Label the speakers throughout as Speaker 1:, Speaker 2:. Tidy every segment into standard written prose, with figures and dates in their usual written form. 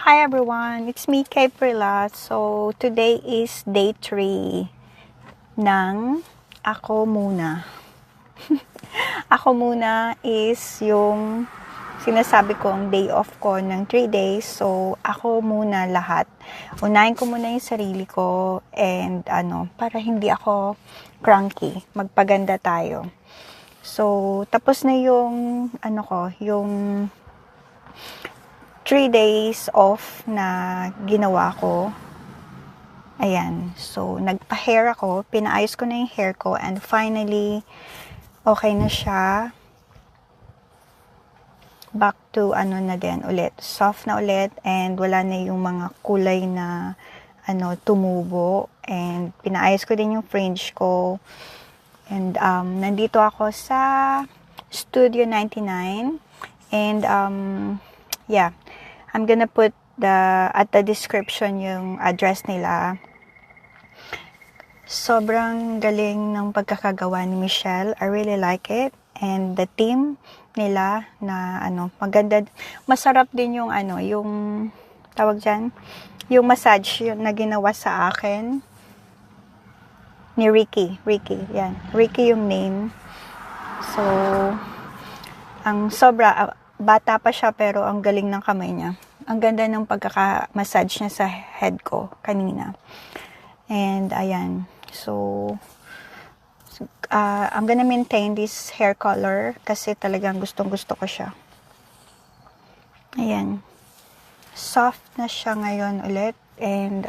Speaker 1: Hi everyone, it's me, Kay Prila. So, today is day 3 ng Ako Muna. Ako Muna is yung sinasabi kong day off ko ng 3 days. So, ako muna lahat. Unahin ko muna yung sarili ko and para hindi ako cranky. Magpaganda tayo. So, tapos na yung yung 3 days off na ginawa ko. Ayan. So, nagpa-hair ako. Pinaayos ko na yung hair ko. And finally, okay na siya. Back to na din ulit. Soft na ulit. And wala na yung mga kulay na tumubo. And pinaayos ko din yung fringe ko. And nandito ako sa Studio 99. And yeah. I'm gonna put at the description yung address nila. Sobrang galing ng pagkakagawa ni Michelle. I really like it. And the team nila na maganda. Masarap din yung yung tawag dyan, yung massage na ginawa sa akin ni Ricky. Yan. Ricky yung name. So, ang sobra, bata pa siya pero ang galing ng kamay niya. Ang ganda ng pagkaka-massage niya sa head ko kanina. And ayan. So, I'm gonna maintain this hair color kasi talagang gustong-gusto ko siya. Ayan. Soft na siya ngayon ulit. And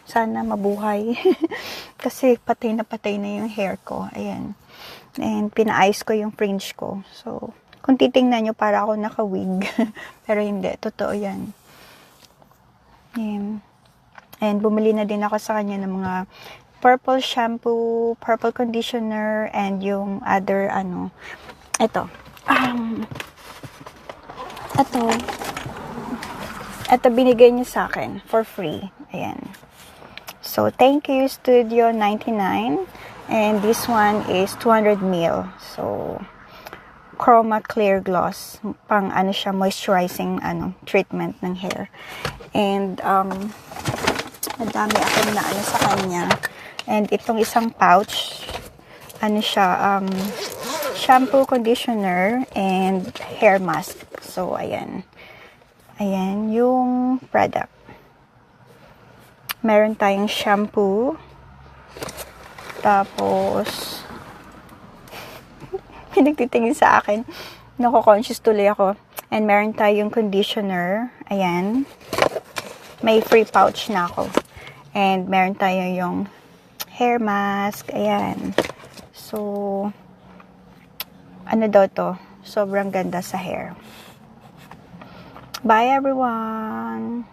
Speaker 1: sana mabuhay. Kasi patay na yung hair ko. Ayan. And pinaayos ko yung fringe ko. So, kung titingnan nyo, para ako naka-wig. Pero hindi, totoo yan. Ayan. And bumili na din ako sa kanya ng mga purple shampoo, purple conditioner, and yung other, ito. Ito binigay niya sa akin for free. Ayan. So, thank you, Studio 99. And this one is 200 ml. So, Chroma Clear Gloss. Pang siya, moisturizing treatment ng hair. And madami akong na sa kanya. And itong isang pouch, siya, shampoo, conditioner, and hair mask. So, ayan. Ayan yung product. Meron tayong shampoo. Tapos, pinagtitingin sa akin. Nako-conscious tuloy ako. And meron tayong conditioner. Ayan. May free pouch na ako. And meron tayo yung hair mask. Ayan. So, daw to? Sobrang ganda sa hair. Bye everyone!